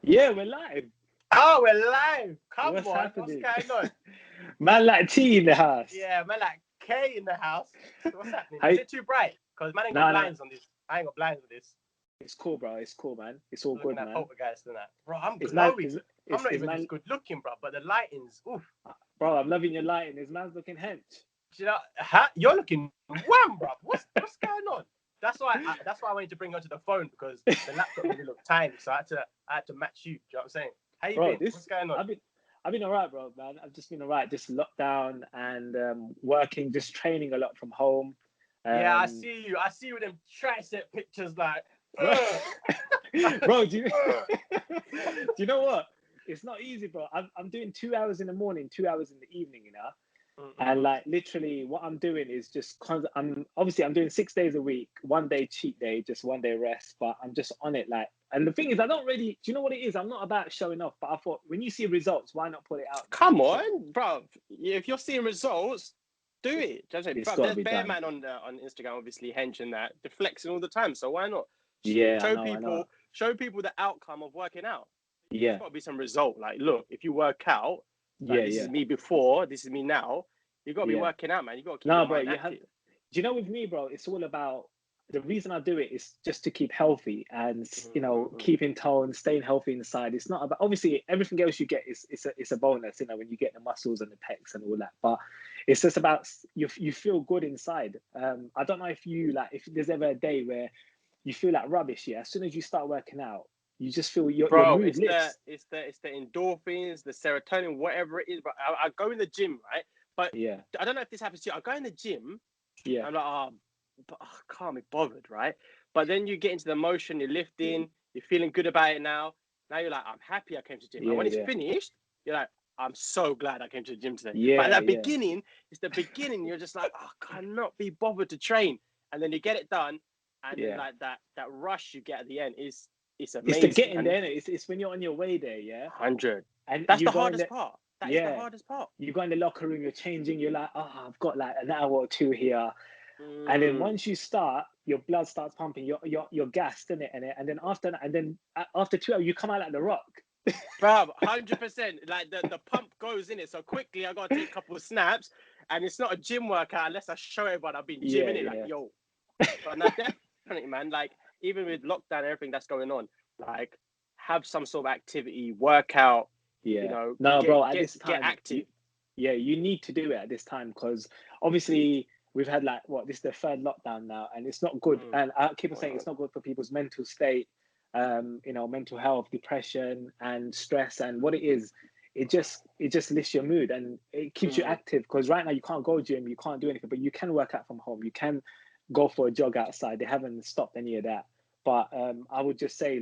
Yeah, we're live. Oh, we're live. Come What's on. What's happening? going on? Man like T in the house. Yeah, man, like K in the house. What's happening? How Is you- it too bright? Because man ain't got No, blinds on this. I ain't got blinds with this. it's cool, bro. It's cool, man. It's all Looking good, at man. poltergeist and that. Bro, I'm It's man. glowing. I'm not even this Man. good looking, bro, but the lighting's oof. Bro, I'm loving your lighting. This man's looking hench. You know, you're looking wham, bro. What's going on? That's why I wanted to bring you onto the phone because the laptop really looked tiny, so I had to match you. Do you know what I'm saying? How you Bro, been? What's going on? I've been alright, bro, man. I've just been alright. Just lockdown and working, just training a lot from home. Yeah, I see you. I see you with them tricep pictures, like. Bro, do you know what? It's not easy, bro. I'm doing 2 hours in the morning, 2 hours in the evening, you know. And like literally, what I'm doing is just I'm doing 6 days a week, 1 day cheat day, just 1 day rest. But I'm just on it, like. And the thing is, I don't really. Do you know what it is? I'm not about showing off, but I thought when you see results, why not put it out? Come on, bro. If you're seeing results, do it. It's Bro, got to there's be bear done. man on Instagram, obviously hench and that, they're flexing all the time. So why not? Yeah, show I know. show people the outcome of working out. Yeah, There's got to be some result. Like, look, if you work out, like this yeah, is me before, this is me now. You got to be yeah. working out, man. You got to keep No, your bro, mind you have. active. Do you know with me, bro? It's all about the reason I do it is just to keep healthy and keep in tone, staying healthy inside. It's not about obviously everything else you get is it's a bonus, when you get the muscles and the pecs and all that. But it's just about you feel good inside. I don't know if if there's ever a day where you feel like rubbish. Yeah, as soon as you start working out, you just feel your mood lifts. It's the endorphins, the serotonin, whatever it is. But I go in the gym, right? But Yeah, I don't know if this happens to you. I go in the gym. yeah, I'm like, but I can't be bothered, right? But then you get into the motion, you're lifting, you're feeling good about it now. Now you're like, I'm happy I came to the gym. And when it's finished, you're like, I'm so glad I came to the gym today. yeah, but at that yeah. beginning, it's the beginning. You're just like, I cannot be bothered to train. And then you get it done. And then like that rush you get at the end is it's amazing. It's the getting there. It's when you're on your way there, yeah. 100. And that's the hardest part. That is the hardest part. You go in the locker room, you're changing. You're like, I've got like an hour or two here. And then once you start, your blood starts pumping. You're gassed in it, and then after 2 hours, you come out like the Rock. Bro, 100%. Like the pump goes in it so quickly. I gotta take a couple of snaps, and it's not a gym workout unless I show everyone I've been gymming it. Like, yo, but now definitely, man. Like even with lockdown and everything that's going on, like have some sort of activity, workout. Yeah. Bro. At this time, get active. You need to do it at this time because obviously we've had this is the third lockdown now, and it's not good. And I keep on saying it's not good for people's mental state. Mental health, depression, and stress, and what it is, it just lifts your mood and it keeps you active. Because right now you can't go gym, you can't do anything, but you can work out from home. You can go for a jog outside. They haven't stopped any of that. But I would just say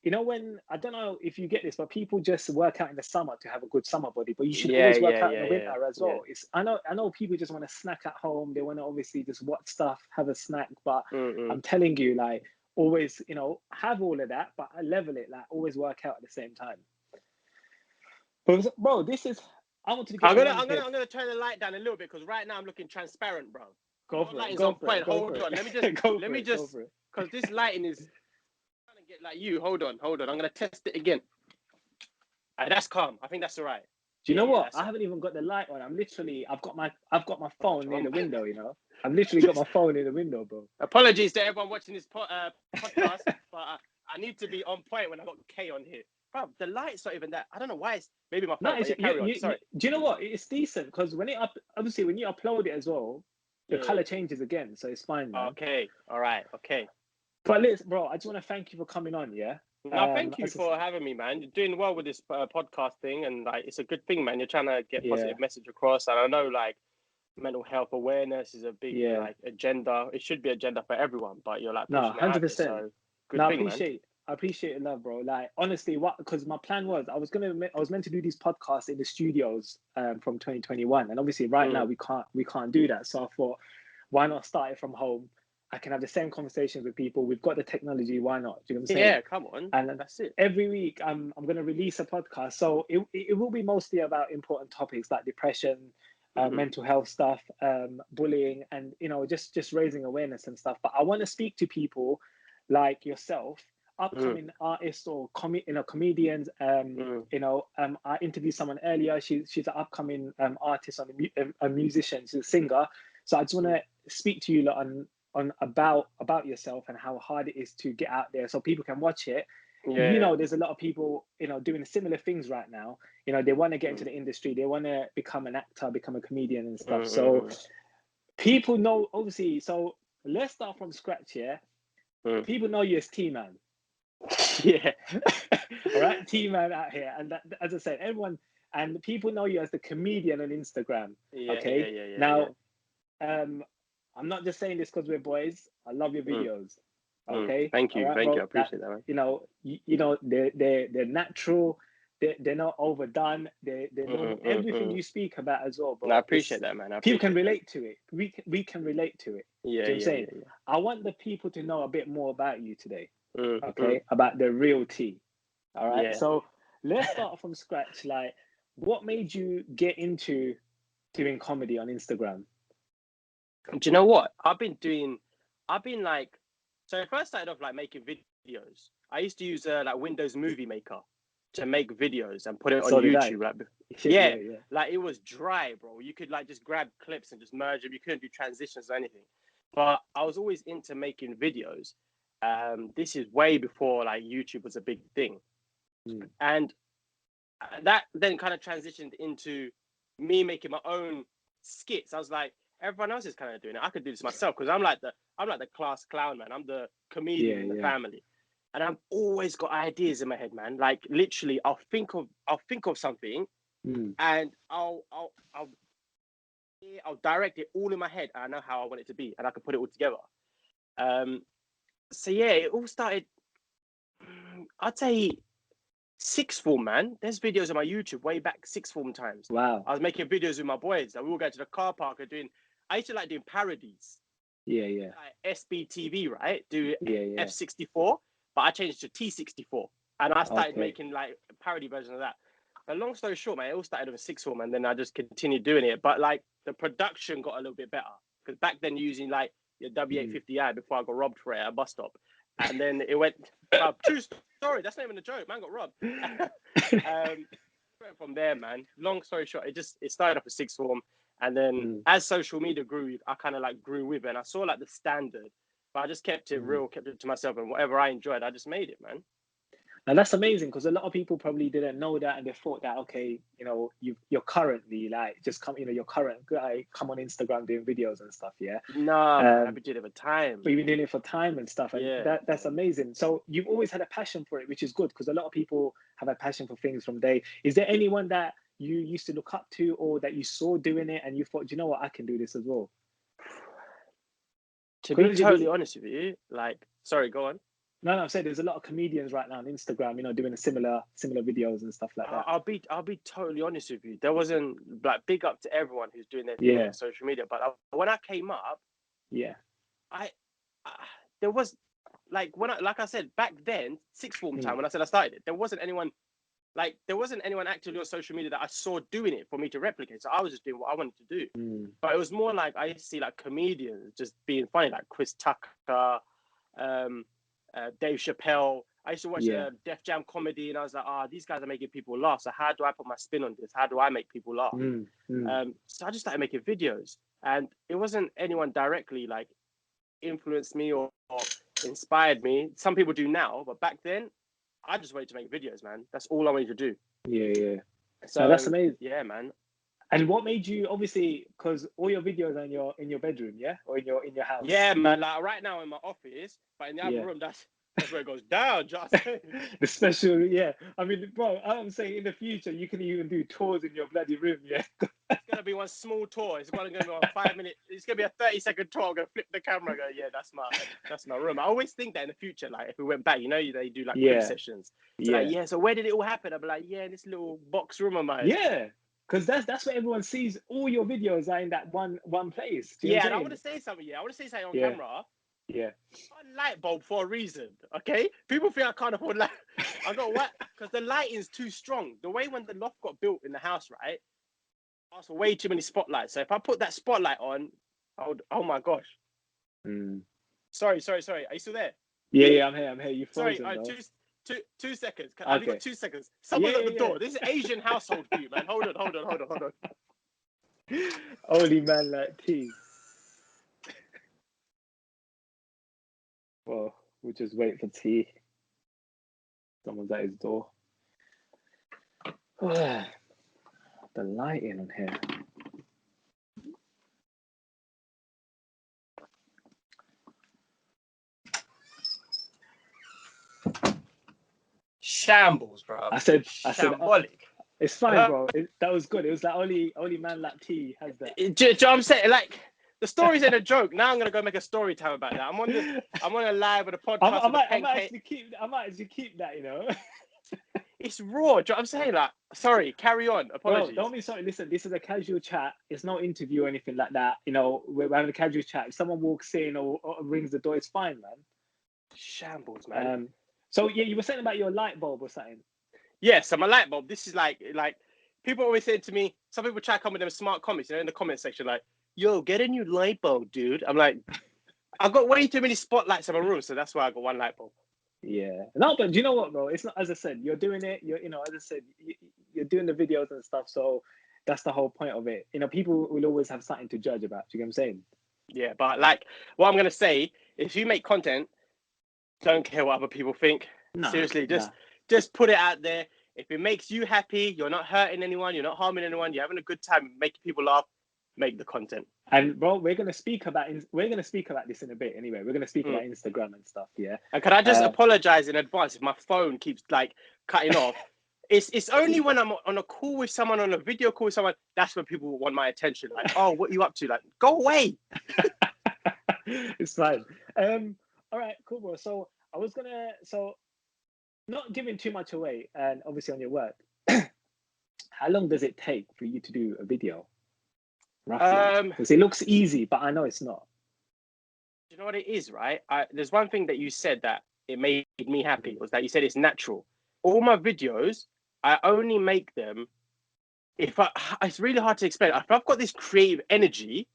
when I don't know if you get this, but people just work out in the summer to have a good summer body, but you should always work out in the winter as well. It's I know people just want to snack at home. They want to obviously just watch stuff, have a snack, but I'm telling you, always, have all of that, but I level it, always work out at the same time. But bro, I want to get. I'm gonna turn the light down a little bit because right now I'm looking transparent, bro. Go for it. Go for it. Hold on. Let me just because this lighting is trying to get like you. Hold on. I'm gonna test it again. That's calm. I think that's all right. Do you know what? I haven't even got the light on. I've got my phone near the window. I've literally got my phone in the window, bro. Apologies to everyone watching this podcast, but I need to be on point when I got K on here. Bro, the light's not even that. I don't know why. It's maybe my phone. Sorry. Do you know what? It's decent because when you upload it as well, the color changes again, so it's fine, man. Okay. All right. Okay. But listen, bro, I just want to thank you for coming on. Yeah. No, thank you for having me, man. You're doing well with this podcast thing, and it's a good thing, man. You're trying to get positive message across, and I know mental health awareness is a big agenda. It should be agenda for everyone, but you're pushing 100%. So good thing, man. I appreciate it, love, bro. Honestly, because my plan was I was meant to do these podcasts in the studios from 2021, and obviously right now we can't do that. So I thought, why not start it from home? I can have the same conversations with people. We've got the technology. Why not? Do you know what I'm saying? Yeah, come on. And that's it. Every week, I'm going to release a podcast. So it will be mostly about important topics like depression, mental health stuff, bullying, and just raising awareness and stuff. But I want to speak to people like yourself upcoming artists or comedians. I interviewed someone earlier. She's an upcoming artist, a musician, she's a singer. So I just want to speak to you lot on about yourself and how hard it is to get out there so people can watch it. There's a lot of people doing similar things right now. They want to get into the industry, they want to become an actor, become a comedian and stuff. So people know, obviously. So let's start from scratch here. People know you as Teeman. Yeah. All right, Teeman out here. And that, as I said, everyone, and people know you as the comedian on Instagram. Now, I'm not just saying this because we're boys. I love your videos. Okay. Thank you. Right, Thank bro? you. I appreciate that, man. They're natural. They're not overdone. They're normal. Everything you speak about as well, bro. No, I appreciate that, man. People can relate to it. We can relate to it. Yeah, you know what I'm saying? Yeah. I want the people to know a bit more about you today. Okay, about the real tea. All right. Yeah. So let's start from scratch. Like, what made you get into doing comedy on Instagram? Do you know what? So I first started off like making videos. I used to use like Windows Movie Maker to make videos and put it on YouTube. Like, like it was dry, bro. You could like just grab clips and just merge them. You couldn't do transitions or anything. But I was always into making videos. This is way before like YouTube was a big thing. And that then kind of transitioned into me making my own skits. I was like, everyone else is kind of doing it. I could do this myself because I'm like the class clown, man. I'm the comedian in the family, and I've always got ideas in my head, man. Like literally, I'll think of something, and I'll direct it all in my head. And I know how I want it to be, and I can put it all together. So yeah, it all started. I'd say sixth form, man. There's videos on my YouTube way back sixth form times. Wow. I was making videos with my boys. Like, we all go to the car park and I used to like doing parodies. Yeah. Like SBTV, right? Do F64, but I changed to T64. And I started making like parody versions of that. But long story short, man, it all started on sixth form and then I just continued doing it. But like the production got a little bit better. Because back then using like your W850i before I got robbed for it at a bus stop. And then it went, true story, that's not even a joke, man got robbed. From there, man, long story short, it started off as sixth form. And then as social media grew, I kind of like grew with it. And I saw like the standard, but I just kept it real, kept it to myself. And whatever I enjoyed, I just made it, man. And that's amazing because a lot of people probably didn't know that, and they thought that, okay, you're currently like your current guy come on Instagram doing videos and stuff, yeah. No, man, I've been doing it for time. But you've been doing it for time and stuff, and that's amazing. So you've always had a passion for it, which is good because a lot of people have a passion for things from day. Is there anyone that you used to look up to or that you saw doing it and you thought, you know what, I can do this as well? To be totally honest with you, like, sorry, go on. No, I'm saying there's a lot of comedians right now on Instagram, doing similar videos and stuff like that. I'll be totally honest with you. There wasn't like big up to everyone who's doing their thing on social media. But when I came up, there was like like I said back then, sixth form time when I said I started it, there wasn't anyone actively on social media that I saw doing it for me to replicate. So I was just doing what I wanted to do. But it was more like I used to see like comedians just being funny, like Chris Tucker, Dave Chappelle. I used to watch Def Jam comedy, and I was like, these guys are making people laugh. So how do I put my spin on this? How do I make people laugh? So I just started making videos, and it wasn't anyone directly like influenced me or inspired me. Some people do now, but back then, I just wanted to make videos, man. That's all I wanted to do. Yeah. So no, that's amazing. Yeah, man. And what made you, obviously, because all your videos are in your bedroom, yeah, or in your house? Yeah, man. Like right now in my office, but in the other room, that's where it goes down. Just the special, I mean, bro, I'm saying in the future you can even do tours in your bloody room, yeah. It's gonna be one small tour. It's gonna be a 5 minute. It's gonna be a 30-second tour. I'm gonna flip the camera. And go, that's my room. I always think that in the future, like if we went back, they do like quick sessions. So so where did it all happen? I'll be like, this little box room of mine. Yeah. Because that's where everyone sees all your videos are in that one place. And I want to say something. I want to say something on camera. Yeah. A light bulb for a reason. Okay. People think I can't afford light. I got what? Because the lighting's too strong. The way when the loft got built in the house, right? I asked for way too many spotlights. So if I put that spotlight on, oh my gosh. Sorry. Are you still there? Yeah, I'm here. I'm here. You Sorry, frozen, bro. 2 seconds. I only got Okay. 2 seconds. Someone's at the door. Yeah. This is Asian household for you, man. Hold on. Only man like tea. Well, we'll just wait for tea. Someone's at his door. The lighting on here. Shambles, bro. I said, Shambolic. It's fine, bro. That was good. It was like only man like tea has that. Do you know what I'm saying? Like, the story's in a joke. Now I'm gonna go make a story time about that. I'm on a live with a podcast. I might actually keep that. You know. It's raw. Do you know what I'm saying? Like, sorry. Carry on. Apologies. Bro, don't be sorry. Listen, this is a casual chat. It's no interview or anything like that. You know, we're having a casual chat. If someone walks in or rings the door, it's fine, man. Shambles, man. So yeah, you were saying about your light bulb or something. Yeah, so my light bulb. This is like people always say to me. Some people try to come with them smart comments, in the comment section, like, "Yo, get a new light bulb, dude." I'm like, I've got way too many spotlights in my room, so that's why I got one light bulb. Yeah, no, but do you know what, bro? It's not, as I said, you're doing it. As I said, you're doing the videos and stuff. So that's the whole point of it. People will always have something to judge about. Do you get what I'm saying? Yeah, but like, what I'm gonna say, if you make content, don't care what other people think. Seriously, just put it out there. If it makes you happy, you're not hurting anyone, you're not harming anyone, you're having a good time, making people laugh, make the content. And bro, we're gonna speak about this in a bit. Anyway, we're gonna speak about Instagram and stuff. Yeah. And can I just apologize in advance if my phone keeps like cutting off? It's only when I'm on a call with someone, on a video call with someone, that's when people want my attention. Like, oh, what are you up to? Like, go away. It's fine. All right, cool, bro. So I was gonna, not giving too much away, and obviously on your work, how long does it take for you to do a video? Roughly, because it looks easy, but I know it's not. You know what it is, right? There's one thing that you said that it made me happy, was that you said it's natural. All my videos, I only make them it's really hard to explain. If I've got this creative energy,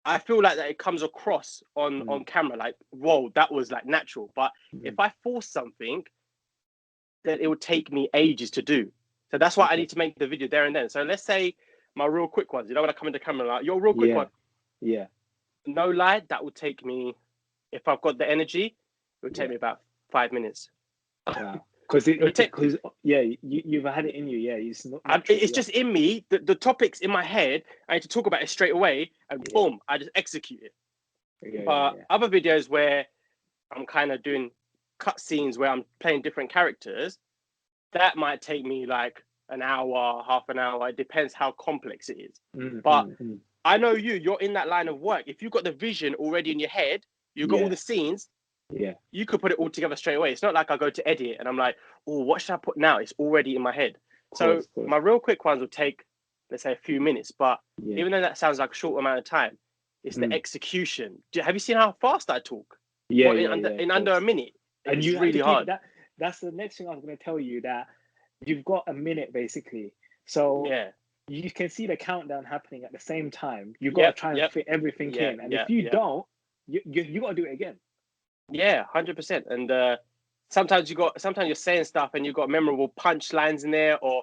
I feel like that it comes across on camera, like, whoa, that was like natural. But if I force something, then it would take me ages to do. So that's why I need to make the video there and then. So let's say my real quick ones, when I come into camera, like, your real quick one. Yeah. No lie, that would take me, if I've got the energy, it would take me about 5 minutes. Wow. Because you've had it in you. Yeah, it's just in me. The topic's in my head. I need to talk about it straight away, and boom, I just execute it. Other videos where I'm kind of doing cut scenes where I'm playing different characters, that might take me like an hour, half an hour. It depends how complex it is. But I know you're in that line of work. If you've got the vision already in your head, you've got all the scenes. Yeah, you could put it all together straight away. It's not like I go to edit and I'm like, oh, what should I put now? It's already in my head. So my real quick ones will take, let's say, a few minutes. But even though that sounds like a short amount of time, it's the execution. Have you seen how fast I talk? In under a minute. And it's really hard. That's the next thing I was going to tell you, that you've got a minute basically. So you can see the countdown happening at the same time. You've got to try and fit everything in. And if you don't, you got to do it again. Yeah, 100%. And sometimes you're saying stuff and you've got memorable punchlines in there, or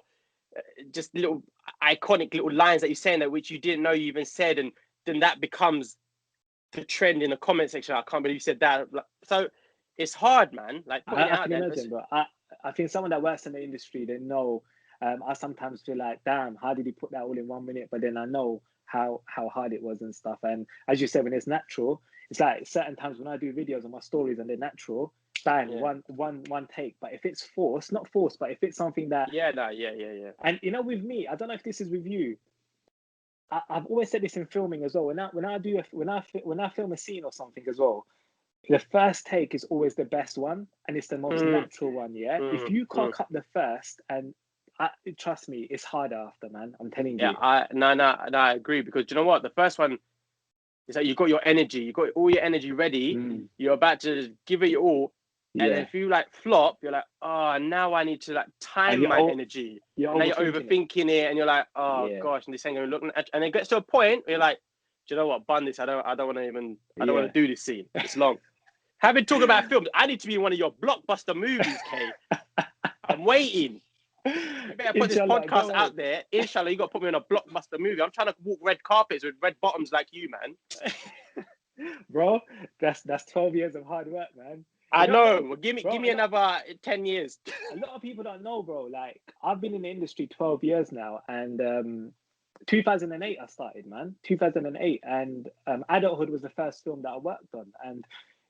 just little iconic little lines that you're saying that which you didn't know you even said, and then that becomes the trend in the comment section. I can't believe you said that. So it's hard, man. Like, putting it out there. Imagine, but I think someone that works in the industry, they know. I sometimes feel like, damn, how did he put that all in 1 minute? But then I know how hard it was and stuff. And as you said, when it's natural, it's like certain times when I do videos on my stories and they're natural, bang, one take. But if it's not forced, but if it's something that And with me, I don't know if this is with you. I've always said this in filming as well. When I film a scene or something as well, the first take is always the best one, and it's the most natural one. Yeah, if you cock up the first, and trust me, it's harder after, man. I'm telling you. Yeah, I agree, because you know what? The first one is like, you got your energy, you got all your energy ready. You're about to give it your all, and if you like flop, you're like, oh, now I need to like time my energy. Now you're overthinking it, and you're like, oh gosh, and this ain't gonna look. And it gets to a point where you're like, do you know what? Bun this. I don't want to do this scene. It's long. Having talk about films, I need to be in one of your blockbuster movies, Kay. I'm waiting. You better put Inshallah, this podcast out there. Inshallah, you got to put me in a blockbuster movie. I'm trying to walk red carpets with red bottoms like you, man. Bro, that's 12 years of hard work, man. I know. Give me another 10 years. A lot of people don't know, bro. Like, I've been in the industry 12 years now, and 2008 I started, man. 2008, and Adulthood was the first film that I worked on, and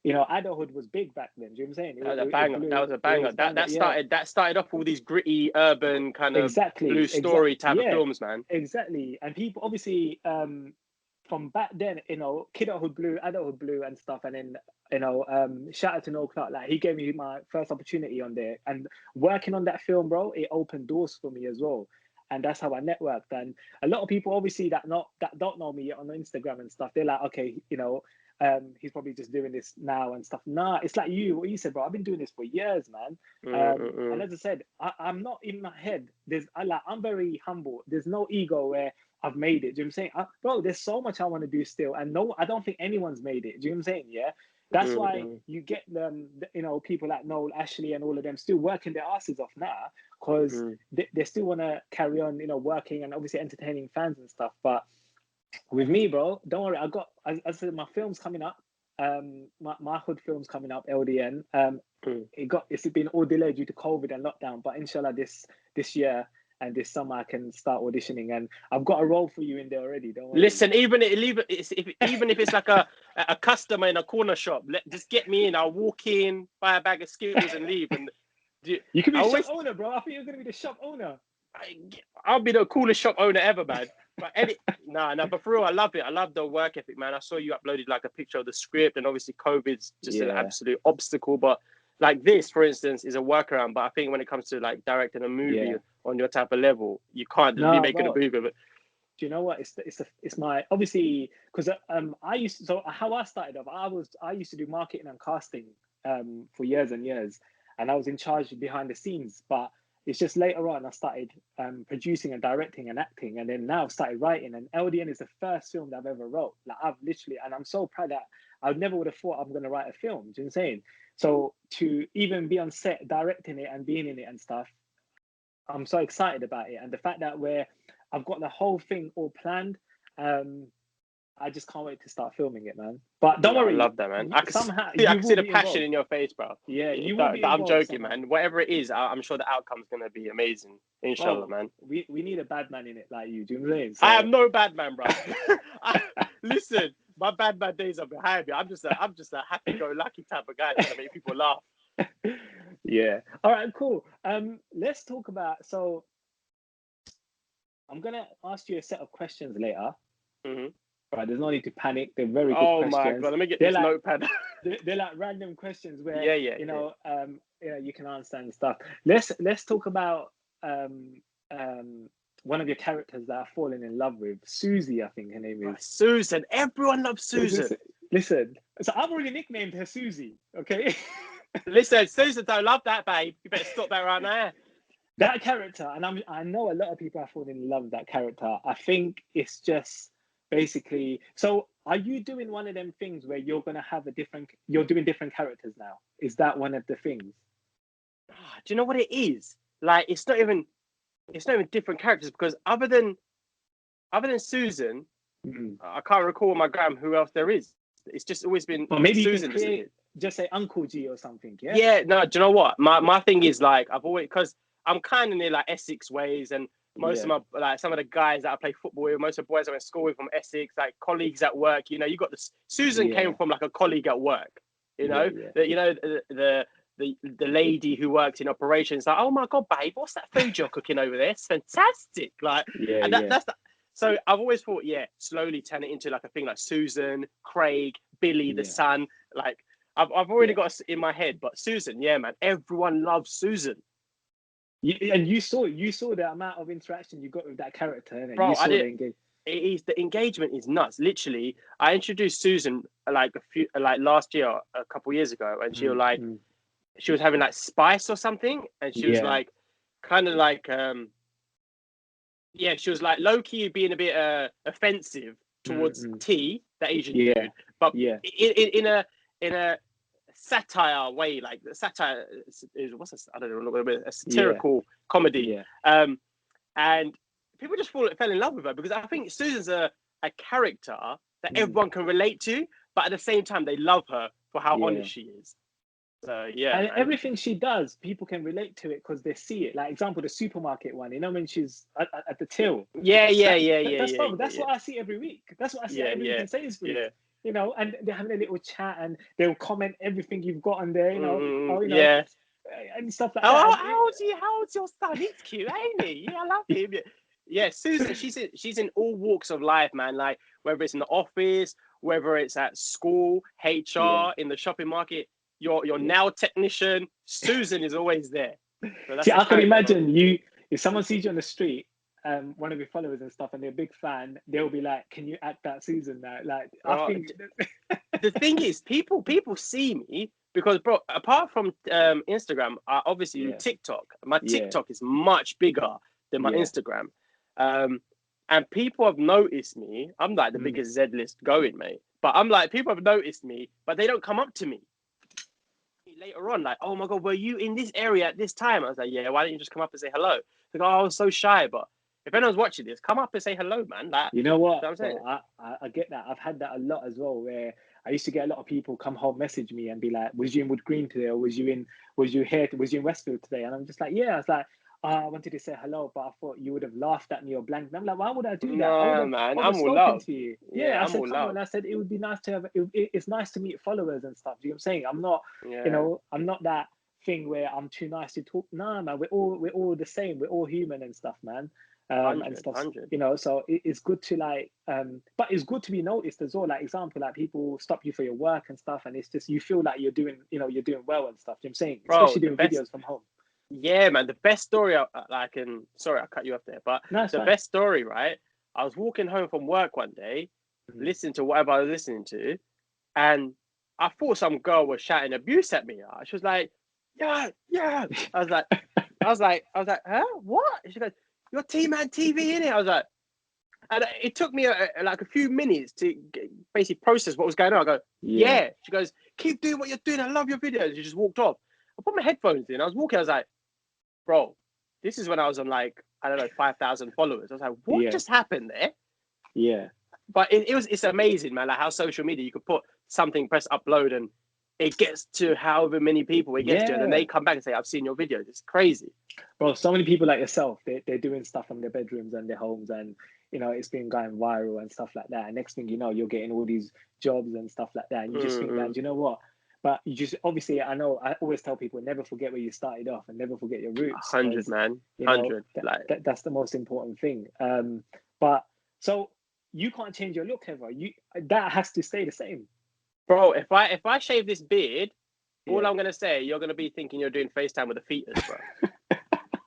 you know, Adulthood was big back then. Do you know what I'm saying? That was a banger. That was a banger. That started off all these gritty, urban kind of blue story type of films, man. Exactly, and people obviously from back then, you know, Kidulthood Blue, Adulthood Blue, and stuff, and then you know, shout out to Noel Clark. Like, he gave me my first opportunity on there, and working on that film, bro, it opened doors for me as well. And that's how I networked. And a lot of people obviously that don't know me yet on Instagram and stuff, they're like, okay, you know, he's probably just doing this now and stuff. Nah, it's like what you said, bro. I've been doing this for years, man. And as I said, I'm not in my head. I'm very humble. There's no ego where I've made it. Do you know what I'm saying? Bro, there's so much I want to do still. And no, I don't think anyone's made it. Do you know what I'm saying? Yeah. That's why you get them, you know, people like Noel, Ashley, and all of them still working their asses off now, because they still want to carry on, you know, working and obviously entertaining fans and stuff. But with me, bro, don't worry. As I said, my film's coming up. My hood film's coming up, LDN. It's been all delayed due to COVID and lockdown, but inshallah this year and this summer I can start auditioning, and I've got a role for you in there already. Don't worry. Listen, even if it's like a customer in a corner shop, just get me in. I'll walk in, buy a bag of Skittles, and leave. And you can be shop owner, bro. I think you're gonna be the shop owner. I'll be the coolest shop owner ever, man. But but for real, I love it. I love the work ethic, man. I saw you uploaded like a picture of the script, and obviously COVID's just an absolute obstacle. But like this, for instance, is a workaround. But I think when it comes to like directing a movie on your type of level, you can't be making a movie. But do you know what? It's my, obviously, because how I started off, I used to do marketing and casting for years and years, and I was in charge behind the scenes. But it's just later on I started producing and directing and acting, and then now I've started writing. And LDN is the first film that I've ever wrote. Like, I've literally, and I'm so proud that I never would have thought I'm going to write a film. Do you know what I'm saying? So to even be on set directing it and being in it and stuff, I'm so excited about it. And the fact that I've got the whole thing all planned, I just can't wait to start filming it, man. But don't worry. I love that, man. I can see the passion in your face, bro. Yeah, I'm joking, man. Whatever it is, I'm sure the outcome's gonna be amazing. Inshallah, man. We need a bad man in it like you. Do you know what I'm saying? I am no bad man, bro. Listen, my bad days are behind me. I'm just a happy-go-lucky type of guy to make people laugh. Yeah. All right. Cool. Let's talk about. So, I'm gonna ask you a set of questions later. Right, there's no need to panic. They're very good questions. Oh my god, let me get this notepad. They're like random questions where you know you can answer and stuff. Let's talk about one of your characters that I've fallen in love with, Susie, I think her name is. Susan. Everyone loves Susan. Listen. So I've already nicknamed her Susie. Okay. Listen, Susan, don't love that, babe. You better stop that right now. That character, and I know a lot of people have fallen in love with that character. I think it's just basically. So, are you doing one of them things where you're gonna have you're doing different characters now? Is that one of the things? Do you know what it is? Like, it's not even different characters, because other than Susan, I can't recall on my gram who else there is. It's just always been maybe Susan. Just say Uncle G or something. Yeah. Yeah. No. Do you know what? My thing is, like, I've always, because I'm kind of near like Essex ways, and most of my, like, some of the guys that I play football with, most of the boys I went to school with from Essex, like colleagues at work. You know, you got this. Susan came from like a colleague at work. You know, the lady who works in operations, like, oh my god, babe, what's that food you're cooking over there? It's fantastic. Like, that's the. So I've always thought, slowly turn it into like a thing like Susan, Craig, Billy, the son. Like, I've already got in my head, but Susan, man, everyone loves Susan. You saw the amount of interaction you got with that character, and bro, the engagement is nuts. Literally, I introduced Susan like last year, a couple years ago, and she was like, she was having like spice or something, and she was like, kind of like, she was like low key being a bit offensive towards tea, the Asian dude, but in a satire way, like the satire is what's this? I don't know, a satirical comedy. Yeah. And people just fell in love with her because I think Susan's a character that everyone can relate to, but at the same time they love her for how honest she is. So yeah, and man. everything she does, people can relate to it because they see it. Like example, the supermarket one. You know when she's at the till. That's what I see every week. That's what I see every week in Sainsbury's. Yeah. You know, and they're having a little chat, and they'll comment everything you've got on there. You know, and stuff like that. How old's your son? He's cute, ain't he? Yeah, I love him. Yeah, Susan, she's in all walks of life, man. Like whether it's in the office, whether it's at school, HR, in the shopping market, your nail technician, Susan is always there. So See, I can imagine you if someone sees you on the street, one of your followers and stuff, and they're a big fan, they'll be like, "Can you act that Susan now?" Like, I think the thing is, people see me because, bro, apart from Instagram, I obviously do TikTok. My TikTok is much bigger than my Instagram, and people have noticed me. I'm like the biggest Z list going, mate. But I'm like, people have noticed me, but they don't come up to me. Later on, like, oh my God, were you in this area at this time? I was like, yeah, why don't you just come up and say hello? Like, oh, I was so shy, but if anyone's watching this, come up and say hello, man. Like, you know what? I'm saying? I get that. I've had that a lot as well, where I used to get a lot of people come home, message me and be like, was you in Wood Green today? Or was you in Westfield today? And I'm just like, yeah. I was like, I wanted to say hello, but I thought you would have laughed at me or blanked. And I'm like, why would I do that? No, man, I'm all love. To you. Yeah, I said, come on. I said, it would be nice to have, it's nice to meet followers and stuff. Do you know what I'm saying? I'm not, you know, I'm not that thing where I'm too nice to talk. No, man, we're all the same. We're all human and stuff, man. 100, and stuff, 100. you know, so it's good to like, but it's good to be noticed as well. Like example, like people stop you for your work and stuff, and it's just, you feel like you're doing well and stuff. You know what I'm saying? Bro, especially doing videos from home. Yeah, man, the best story sorry, I cut you off there, but best story, right? I was walking home from work one day, listening to whatever I was listening to, and I thought some girl was shouting abuse at me. She was like, yeah. I was like, huh? What? She goes, "You're Teeman TV, innit?" I was like, and it took me like a few minutes to basically process what was going on. I go, yeah. She goes, "Keep doing what you're doing. I love your videos." She just walked off. I put my headphones in. I was walking. I was like, bro, this is when I was on like, I don't know, 5,000 followers. I was like, what just happened there? Yeah. But it's amazing, man. Like how social media, you could put something, press upload, and it gets to however many people it gets to, and then they come back and say, "I've seen your videos." It's crazy. Bro, so many people like yourself, they're doing stuff from their bedrooms and their homes, and you know, it's been going viral and stuff like that. And next thing you know, you're getting all these jobs and stuff like that. And you just think that, you know what? But you just, obviously, I know, I always tell people, never forget where you started off and never forget your roots. 100, man. 100. That's the most important thing. But so you can't change your look ever. That has to stay the same. Bro, if I shave this beard, all I'm gonna say, you're gonna be thinking you're doing FaceTime with a fetus, bro.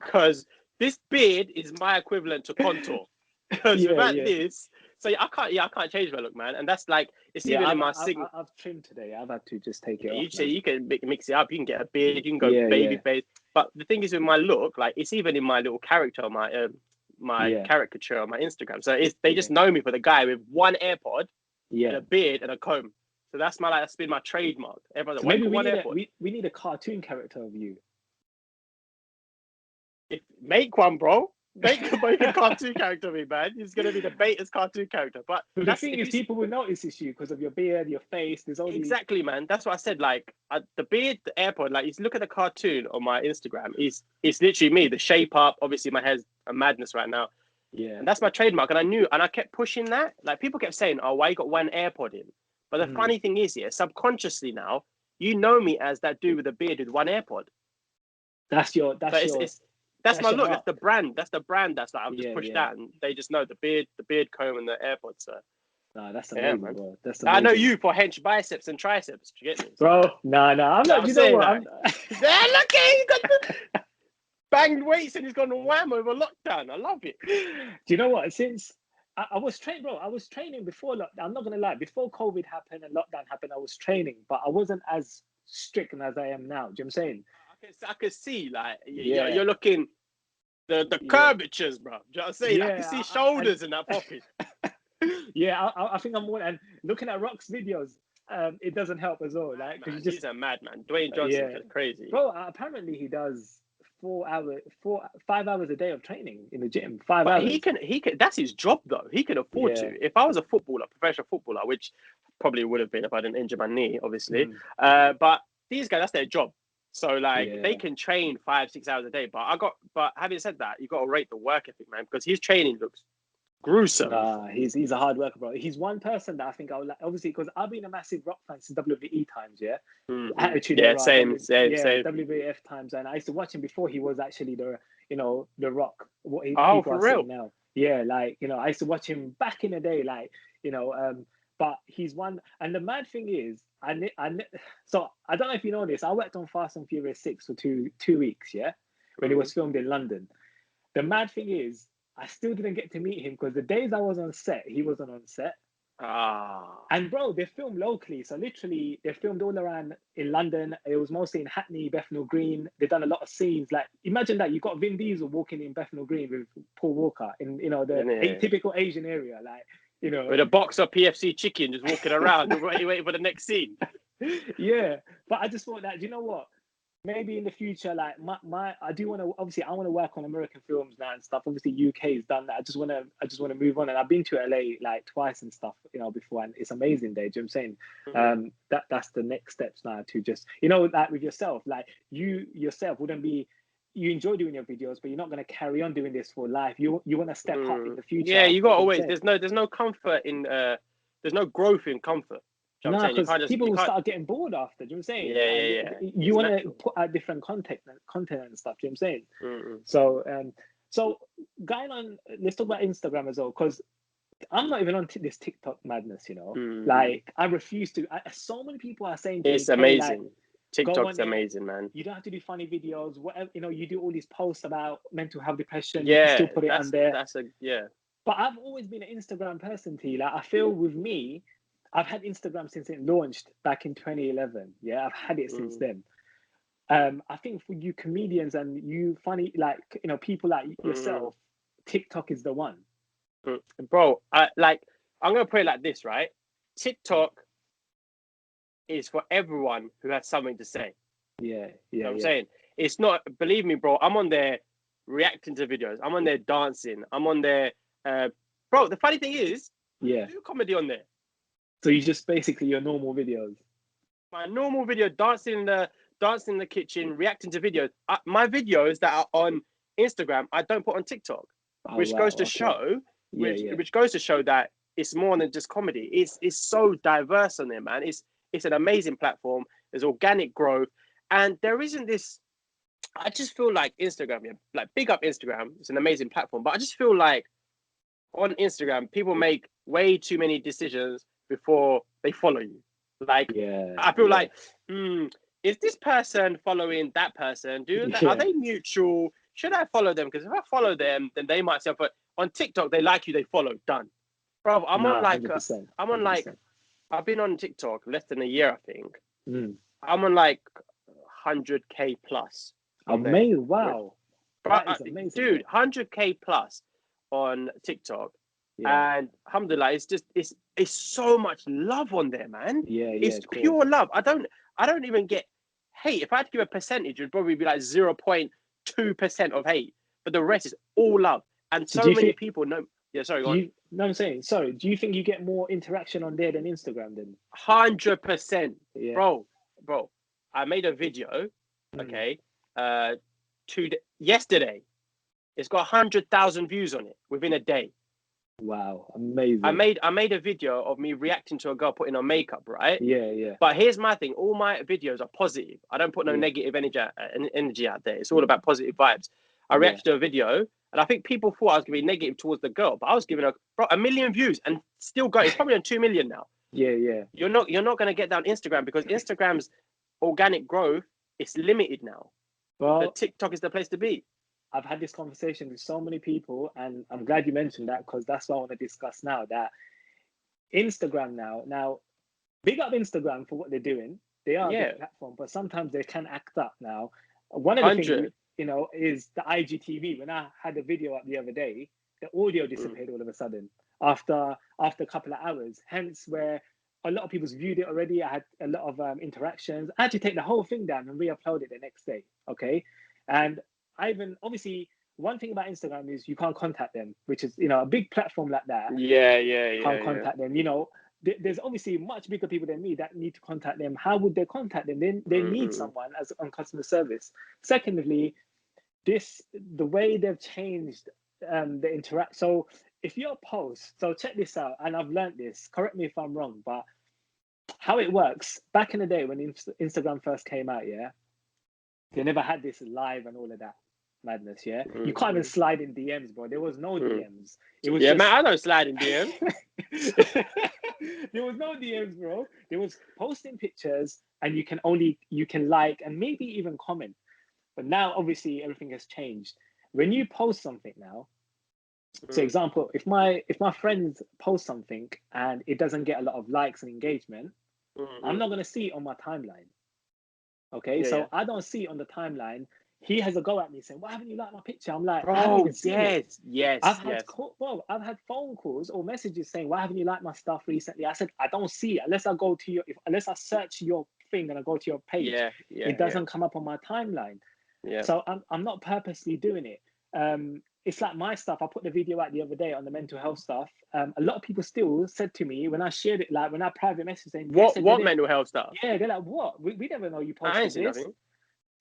Because this beard is my equivalent to contour. Because without this, so I can't change my look, man. And that's like, it's even in my signature. I've trimmed today. I've had to just take it off. You say you can mix it up. You can get a beard. You can go baby face. But the thing is with my look, like it's even in my little character, my caricature on my Instagram. So they just know me for the guy with one AirPod, and a beard and a comb. So that's been my trademark. Everyone's like, maybe we need a cartoon character of you. Make one, bro. Make a cartoon character of me, man. He's gonna be the Beta's cartoon character. But the thing is, people will notice it's you because of your beard, your face. There's all exactly, man. That's what I said. Like the beard, the AirPod. Like, you look at the cartoon on my Instagram. It's literally me. The shape up. Obviously, my hair's a madness right now. Yeah. And that's my trademark. And I knew, and I kept pushing that. Like people kept saying, "Oh, why you got one AirPod in?" But the funny thing is, subconsciously now, you know me as that dude with a beard with one AirPod. That's my look. That's the brand. That's the brand. That's like, I've just pushed that, and they just know the beard comb, and the AirPods. So. No, that's amazing, man. Bro. That's amazing. I know you for hench biceps and triceps. Do you get me? Bro, no, I'm not. You know what? Look at he got the banged weights, and he's gone wham over lockdown. I love it. Do you know what? Since I was trained, bro. I was training before lockdown. I'm not gonna lie. Before COVID happened and lockdown happened, I was training, but I wasn't as strict as I am now. Do you know what I'm saying? I could see, like, you're looking the curvatures, bro. Do you know what I'm saying? I can see shoulders in that poppy. I think I'm more, and looking at Rock's videos, it doesn't help as well. Like, because you just he's a madman. Dwayne Johnson's yeah, just crazy. bro. Apparently, he does 5 hours a day of training in the gym. 5 But hours. he can. That's his job, though. He can afford Yeah. to. If I was a footballer, professional footballer, which probably would have been if I didn't injure my knee, obviously. But these guys, that's their job. So like they can train 5-6 hours a day. But having said that, you got to rate the work ethic, man, because his training looks gruesome. He's a hard worker, bro. He's one person that I think I would like, obviously, because I've been a massive rock fan since WWE times, yeah. Attitude Era, same. WWF times, and I used to watch him before he was actually the Rock. What people for are real? saying now, yeah, like I used to watch him back in the day, like but he's one, and the mad thing is, so I don't know if you know this, I worked on Fast and Furious 6 for two weeks, yeah, when it was filmed in London. The mad thing is, I still didn't get to meet him because the days I was on set, he wasn't on set. And bro, they filmed locally, so literally they filmed all around in London. It was mostly in Hackney, Bethnal Green. They've done a lot of scenes. Like, imagine that you got Vin Diesel walking in Bethnal Green with Paul Walker in the typical Asian area, like with a box of PFC chicken, just walking around, waiting for the next scene. Yeah, but I just thought that, you know what? Maybe in the future, like I do want to, obviously I want to work on American films now and stuff. Obviously UK has done that. I just want to move on, and I've been to LA like twice and stuff, before, and it's amazing there. Do you know what I'm saying? That's the next steps now to just, like with yourself, like you yourself wouldn't be, you enjoy doing your videos, but you're not going to carry on doing this for life. You want to step up in the future. Yeah, you got to always. There's no comfort in. There's no growth in comfort. No, because people will start getting bored after. Do you know what I'm saying? Yeah. You want to put out different content and stuff. Do you know what I'm saying? So going on, let's talk about Instagram as well, because I'm not even on this TikTok madness. Like I refuse to. So many people are saying to it's me, amazing. Like, TikTok's amazing, man. You don't have to do funny videos. Whatever, you do all these posts about mental health, depression. Yeah, you can still put it on there. But I've always been an Instagram person, T. Like I feel with me, I've had Instagram since it launched back in 2011. Yeah, I've had it since then. I think for you comedians and you funny, like people like yourself, TikTok is the one. Bro, I'm gonna put it like this, right? TikTok is for everyone who has something to say. Yeah. You know what I'm saying? It's not, believe me, bro, I'm on there reacting to videos. I'm on there dancing. I'm on there. Bro, the funny thing is, I do comedy on there. So you just basically your normal videos. My normal video, dancing in the kitchen, reacting to videos. My videos that are on Instagram, I don't put on TikTok, which goes to show that it's more than just comedy. It's so diverse on there, man. It's an amazing platform. There's organic growth, and there isn't this. I just feel like Instagram, like big up Instagram. It's an amazing platform, but I just feel like on Instagram, people make way too many decisions before they follow you. Like, I feel like, is this person following that person? Are they mutual? Should I follow them? Because if I follow them, then they might say, but on TikTok, they like you, they follow, done. Bro, I'm on 100%. I've been on TikTok less than a year, I think. I'm on like 100K plus. Amazing. Wow. That is amazing. Dude, 100K plus on TikTok. And alhamdulillah, it's so much love on there, man. It's pure love. I don't even get hate. If I had to give a percentage, it'd probably be like 0.2% of hate, but the rest is all love. And so many people know. Yeah, sorry, go on. No, I'm saying, sorry. Do you think you get more interaction on there than Instagram then? 100%. Bro. I made a video, yesterday. It's got 100,000 views on it within a day. Wow, amazing. I made a video of me reacting to a girl putting on makeup, right? Yeah. But here's my thing. All my videos are positive. I don't put no negative energy out there. It's all about positive vibes. I reacted to a video, and I think people thought I was going to be negative towards the girl, but I was giving her 1 million views and still going. It's probably on 2 million now. Yeah. You're not going to get down Instagram because Instagram's organic growth is limited now. Well, TikTok is the place to be. I've had this conversation with so many people, and I'm glad you mentioned that because that's what I want to discuss now. That Instagram now, big up Instagram for what they're doing. They are a good platform, but sometimes they can act up now. One of the things, is the IGTV. When I had a video up the other day, the audio disappeared all of a sudden after a couple of hours. Hence where a lot of people's viewed it already. I had a lot of interactions. I had to take the whole thing down and re-upload it the next day. Okay, and I even obviously one thing about Instagram is you can't contact them, which is a big platform like that. Can't contact them. There's obviously much bigger people than me that need to contact them. How would they contact them? They need someone as on customer service. Secondly, the way they've changed the interact. So if your post, so check this out, and I've learned this. Correct me if I'm wrong, but how it works back in the day when Instagram first came out, they never had this live and all of that madness. You can't even slide in DMs, bro. There was no DMs. It was man, I don't slide in DMs. There was no DMs, bro. There was posting pictures, and you can like and maybe even comment. But now obviously everything has changed. When you post something now, so example, if my friends post something and it doesn't get a lot of likes and engagement, I'm not gonna see it on my timeline. Okay, so I don't see it on the timeline. He has a go at me saying, "Why haven't you liked my picture?" I'm like, "I haven't even seen it." I've had phone calls or messages saying, "Why haven't you liked my stuff recently?" I said, "I don't see it unless unless I search your thing and I go to your page. It doesn't come up on my timeline." So I'm not purposely doing it. It's like my stuff. I put the video out the other day on the mental health stuff. A lot of people still said to me when I shared it, like when I private message saying, "What mental health stuff?" Yeah, they're like, "What? We never know you posted this." Nothing.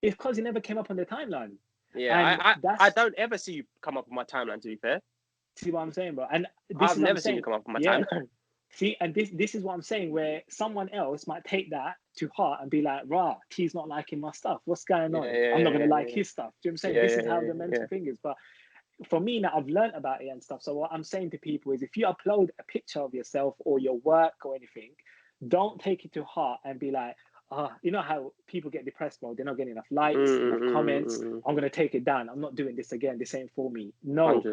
It's because it never came up on the timeline. Yeah, I don't ever see you come up on my timeline. To be fair, see what I'm saying, bro? And I've never seen you come up on my timeline. See, and this is what I'm saying, where someone else might take that to heart and be like, "Rah, T's not liking my stuff. What's going on? I'm not gonna like his stuff." Do you know what I'm saying? This is how the mental thing is. But for me now, I've learned about it and stuff. So what I'm saying to people is, if you upload a picture of yourself or your work or anything, don't take it to heart and be like, you know how people get depressed, bro. They're not getting enough likes, enough comments. I'm gonna take it down. I'm not doing this again. This ain't for me. No,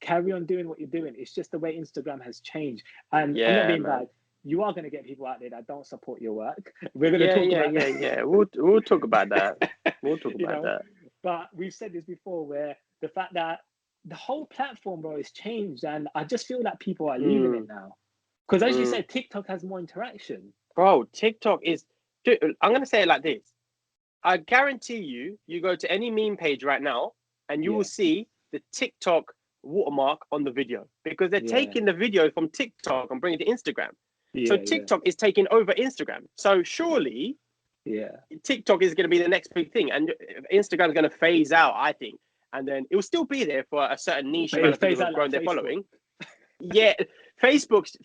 carry on doing what you're doing. It's just the way Instagram has changed. And I'm not being bad. You are gonna get people out there that don't support your work. We're gonna talk about that. We'll talk about that. We'll talk about that. But we've said this before, where the fact that the whole platform, bro, is changed, and I just feel that people are leaving it now. Because as you said, TikTok has more interaction. Bro, TikTok is. Dude, I'm gonna say it like this. I guarantee you go to any meme page right now, and you will see the TikTok watermark on the video, because they're taking the video from TikTok and bringing it to Instagram. So TikTok is taking over Instagram. So surely, TikTok is going to be the next big thing, and Instagram is going to phase out, I think, and then it will still be there for a certain niche amount of people who have grown their following. Yeah, Facebook's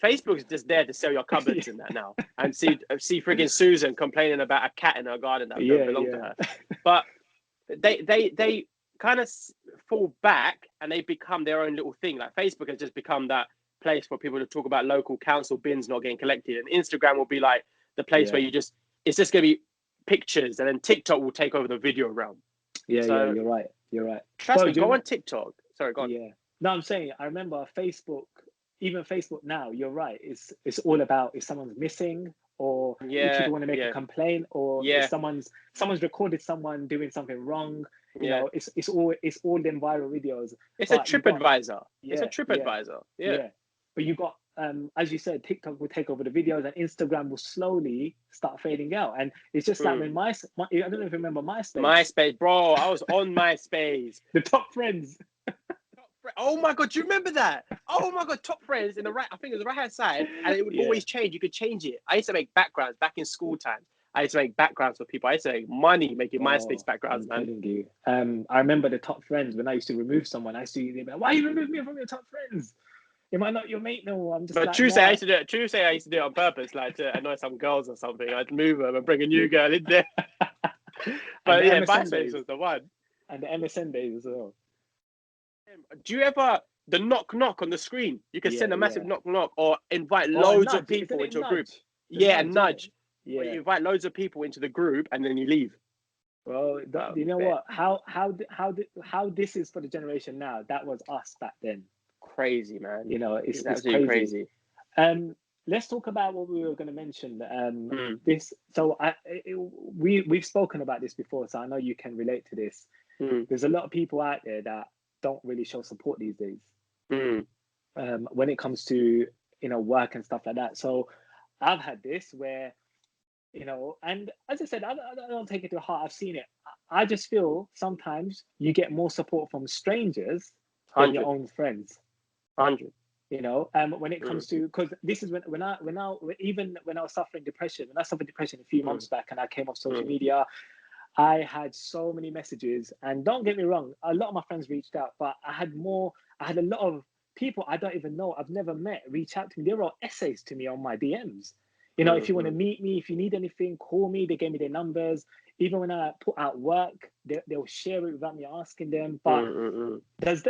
just there to sell your cupboards and that now, and see friggin' Susan complaining about a cat in her garden that don't belong to her. But they kind of fall back and they become their own little thing. Like Facebook has just become that place for people to talk about local council bins not getting collected, and Instagram will be like the place where it's just gonna be pictures, and then TikTok will take over the video realm. You're right. Trust me, go on TikTok. Sorry, go on. Yeah. No, I'm saying I remember Facebook, even Facebook now, you're right. It's all about if someone's missing, or if people want to make a complaint, or if someone's recorded someone doing something wrong. You know, it's all them viral videos. It's a TripAdvisor. It's a TripAdvisor. Yeah. But you got as you said, TikTok will take over the videos, and Instagram will slowly start fading out. And it's just like when I don't know if you remember MySpace. MySpace, bro. I was on MySpace. The top friends. Oh my god, do you remember that? Oh my god, top friends in the right, I think it was the right hand side, and it would always change. You could change it. I used to make backgrounds back in school time. I used to make backgrounds for people. I used to make money making MySpace backgrounds, man. Telling you. I remember the top friends when I used to remove someone. I used to be like, "Why you remove me from your top friends? Am I not your mate? No, I'm just." But like, Tuesday, I used to do it. Tuesday, I used to do it on purpose, like to annoy some girls or something. I'd move them and bring a new girl in there. But yeah, MySpace was the one. And the MSN days as well. Do you ever the knock on the screen? You can send a massive knock or invite loads of people into a group. A nudge. Yeah, you invite loads of people into the group and then you leave. Well, you know what? How this is for the generation now. That was us back then. Crazy, man. You know, it's crazy. Let's talk about what we were going to mention. This. So we've spoken about this before, so I know you can relate to this. There's a lot of people out there that don't really show support these days when it comes to work and stuff like that. So I've had this where, and as I said, I don't take it to heart. I've seen it. I just feel sometimes you get more support from strangers than your own friends. 100. When it comes to, because this is when I even when I was suffering depression, when I suffered depression a few months back, and I came off social media, I had so many messages, and don't get me wrong, a lot of my friends reached out, but I had a lot of people I don't even know, I've never met, reach out to me. They wrote essays to me on my DMs. If you want to meet me, if you need anything, call me. They gave me their numbers. Even when I put out work, they'll share it without me asking them. But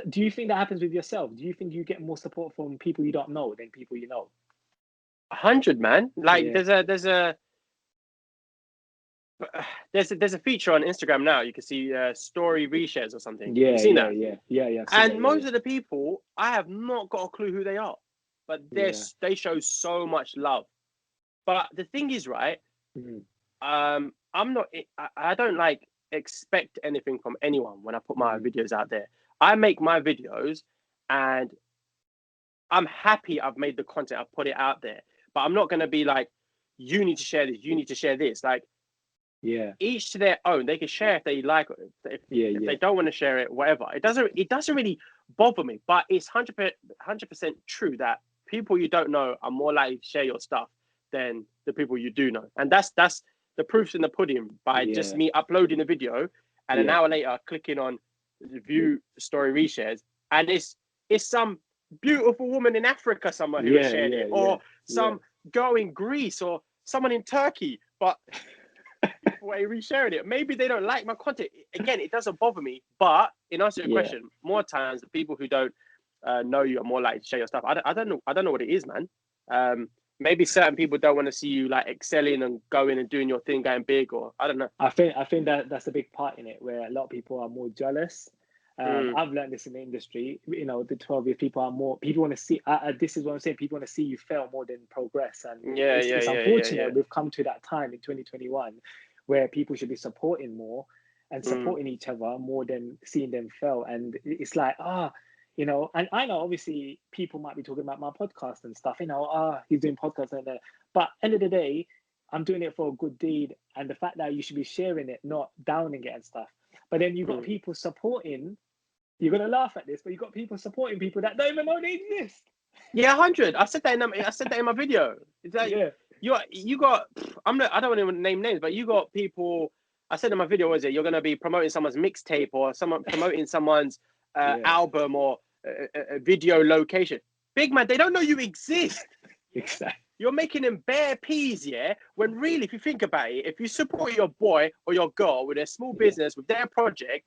do you think that happens with yourself? Do you think you get more support from people you don't know than people you know? 100, man. Like there's a feature on Instagram now. You can see story reshares or something. Yeah, you seen yeah, that? Yeah. And most of the people, I have not got a clue who they are, but they show so much love. But the thing is, right? I'm not. I don't like expect anything from anyone when I put my videos out there. I make my videos, and I'm happy I've made the content. I've put it out there, but I'm not gonna be like, you need to share this. You need to share this. Like, each to their own. They can share if they like it. If they don't want to share it, whatever. It doesn't really bother me. But it's 100% true that people you don't know are more likely to share your stuff than the people you do know. And that's the proof's in the pudding by just me uploading a video and an hour later clicking on view story reshares, and it's some beautiful woman in Africa somewhere who has shared it, or some girl in Greece, or someone in Turkey, but people are resharing it. Maybe they don't like my content. Again, it doesn't bother me. But in answer to your question, more times the people who don't know you are more likely to share your stuff. I don't know what it is, man. Maybe certain people don't want to see you like excelling and going and doing your thing, going big, or I don't know. I think that's a big part in it, where a lot of people are more jealous. I've learned this in the industry. The 12 years, people want to see. This is what I'm saying. People want to see you fail more than progress, and it's unfortunate we've come to that time in 2021 where people should be supporting more and supporting each other more than seeing them fail. And it's like, and I know obviously people might be talking about my podcast and stuff. He's doing podcasts and that. But end of the day, I'm doing it for a good deed, and the fact that you should be sharing it, not downing it and stuff. But then you've got people supporting. You're gonna laugh at this, but you've got people supporting people that don't even know they exist. Yeah, 100. I said that in my video. It's like, you got. I don't want to name names, but you got people. I said in my video, was it? You're gonna be promoting someone's mixtape or someone promoting someone's album or a video location. Big man, they don't know you exist. Exactly. You're making them bare peas, when really, if you think about it, if you support your boy or your girl with their small business, with their project,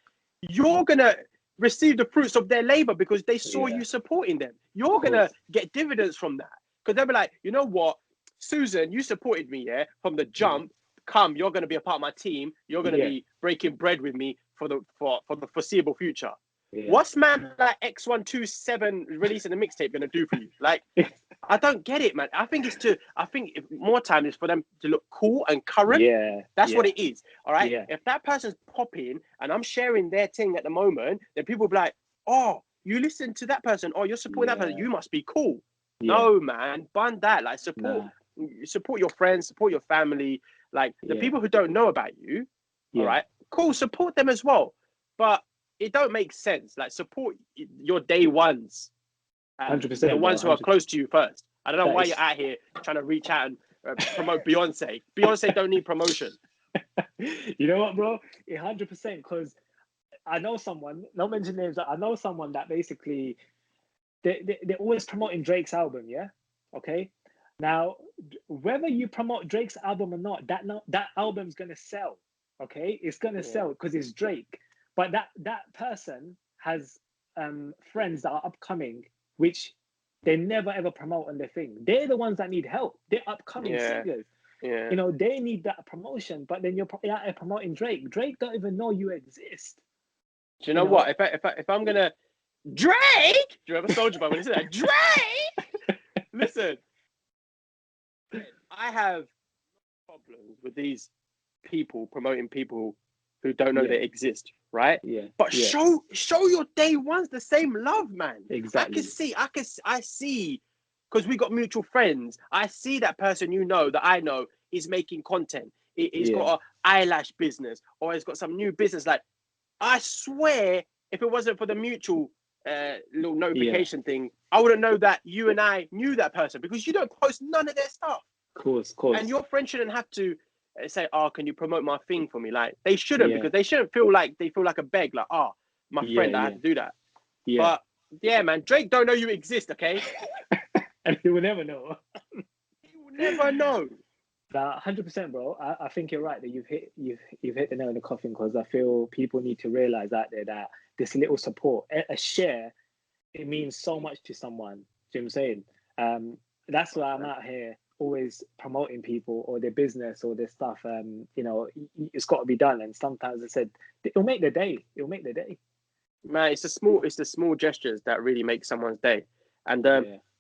you're going to receive the fruits of their labor because they saw you supporting them. You're going to get dividends from that. Because they'll be like, you know what, Susan, you supported me, from the jump. Come, you're going to be a part of my team. You're going to be breaking bread with me for the foreseeable future. What's man like X127 releasing a mixtape going to do for you? Like, I don't get it, man. I think more time is for them to look cool and current. That's what it is. All right. If that person's popping and I'm sharing their thing at the moment, then people will be like, oh, you listen to that person, or you're supporting that person, you must be cool. No, man, bun that. Like, support your friends, support your family. Like, the people who don't know about you, all right, cool, support them as well. But it don't make sense. Like, support your day ones. 100%. The ones who are close to you first. I don't know why you're out here trying to reach out and promote Beyonce. Beyonce don't need promotion. You know what, bro? 100%. Because I know someone, not mention names, I know someone that basically they're always promoting Drake's album. Yeah. Okay. Now, whether you promote Drake's album or not, that album's gonna sell. Okay, it's gonna sell because it's Drake. But that person has friends that are upcoming, which they never ever promote on their thing. They're the ones that need help. They're upcoming singers. They need that promotion. But then you're out promoting Drake. Drake don't even know you exist. Do you know what? If I'm gonna Drake, do you remember Soulja Boy when he said that? Drake. Listen, I have problems with these people promoting people who don't know they exist, right? But show your day ones the same love, man. Exactly. I see because we got mutual friends. I see that person, you know, that I know is making content. He's got an eyelash business, or he's got some new business. Like, I swear, if it wasn't for the mutual little notification thing, I wouldn't know that you and I knew that person, because you don't post none of their stuff. Of course. And your friend shouldn't have to say, "Oh, can you promote my thing for me?" Like, they shouldn't, because they shouldn't feel like a beg. Like, "Oh, my friend, I have to do that." Yeah. But yeah, man, Drake don't know you exist, okay? And he will never know. He will never know. 100%, bro. I think you're right that you've hit the nail in the coffin, because I feel people need to realize out there that this little support, a share, it means so much to someone. Do you know what I'm saying? That's why I'm out here always promoting people or their business or their stuff. You know, it's got to be done. And sometimes I said it'll make the day. Man, it's the small gestures that really make someone's day. And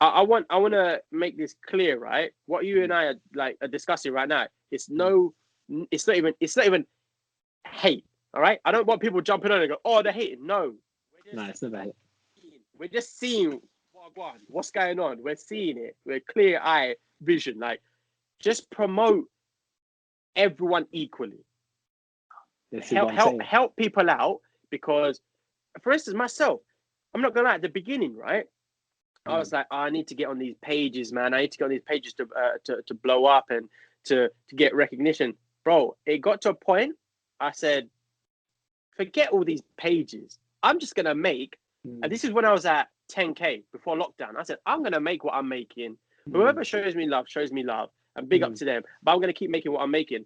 I want to make this clear, right? What you and I are discussing right now, it's not even hate. All right, I don't want people jumping on and go, "Oh, they're hating." No, it's never hate. We're just seeing what's going on. We're seeing it. We're clear eye vision. Like, just promote everyone equally. Help people out, because, for instance, myself, I'm not gonna lie, at the beginning, right? I was like, I need to get on these pages, man. I need to get on these pages to blow up and to get recognition. Bro, it got to a point, I said, forget all these pages. I'm just going to make, and this is when I was at 10K before lockdown. I said, I'm going to make what I'm making. Whoever shows me love, and big up to them. But I'm going to keep making what I'm making.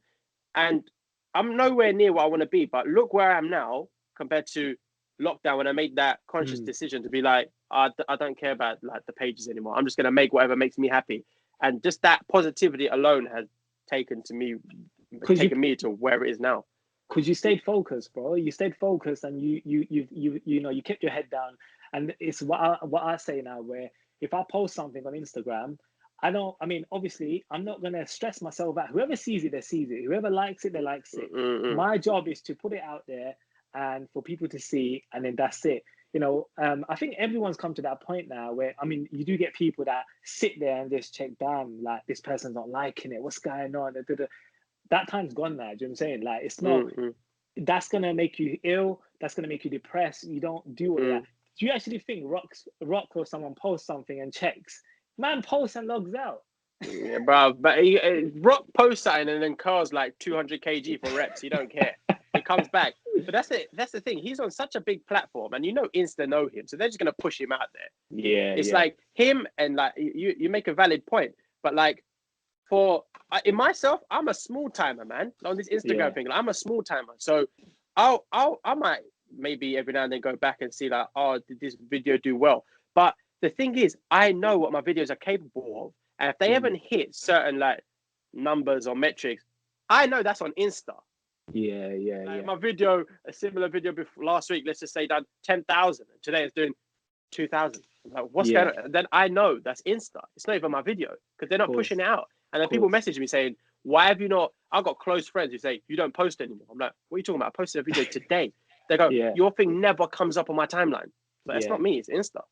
And I'm nowhere near what I want to be. But look where I am now compared to lockdown, when I made that conscious decision to be like, I don't care about like the pages anymore. I'm just going to make whatever makes me happy. And just that positivity alone has taken me to where it is now. Because you stayed focused, bro. You stayed focused, and you kept your head down. And it's what I say now, where if I post something on Instagram, obviously, I'm not going to stress myself out. Whoever sees it, they sees it. Whoever likes it, they likes it. My job is to put it out there and for people to see, and then that's it. You know, I think everyone's come to that point now where, you do get people that sit there and just check, damn, like, this person's not liking it. What's going on? That time's gone now. Do you know what I'm saying? Like, it's not, that's going to make you ill. That's going to make you depressed. You don't do all that. Do you actually think Rock or someone posts something and checks? Man posts and logs out. Yeah, bro. But Rock posts something and then Carl's like 200 kg for reps. He don't care. He comes back. But that's it. That's the thing. He's on such a big platform, and Insta know him, so they're just gonna push him out there. Yeah, it's like him, and like you make a valid point. But like, in myself, I'm a small timer, man. On this Instagram thing, like, I'm a small timer. So I might maybe every now and then go back and see like, oh, did this video do well? But the thing is, I know what my videos are capable of, and if they haven't hit certain like numbers or metrics, I know that's on Insta. Yeah. My video, a similar video before last week, let's just say, done 10,000. Today it's doing 2,000. Like, what's going on? Then I know that's Insta. It's not even my video, because they're not pushing it out. And then people message me saying, why have you not? I've got close friends who say, you don't post anymore. I'm like, what are you talking about? I posted a video today. They go, your thing never comes up on my timeline. But it's not me, it's Insta.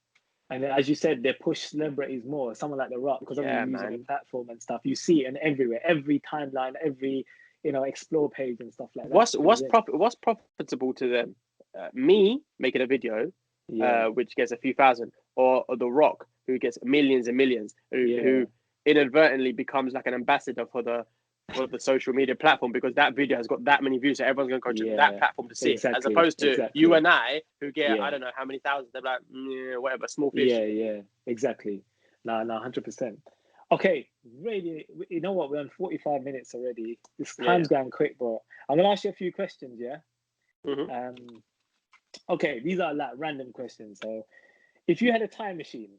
And then, as you said, they push celebrities more. Someone like The Rock, because I'm using the platform and stuff. You see it everywhere, every timeline, every explore page and stuff like that. What's profitable to them? Me making a video, which gets a few thousand, or The Rock, who gets millions and millions, who inadvertently becomes like an ambassador for the social media platform, because that video has got that many views, so everyone's going to go to that platform to see it, as opposed to you and I, who get I don't know how many thousands. They're like, whatever, small fish. Yeah, exactly. No, 100%. Okay, really, you know what? We're on 45 minutes already. This time's going quick, but I'm gonna ask you a few questions. Okay, these are like random questions. So, if you had a time machine,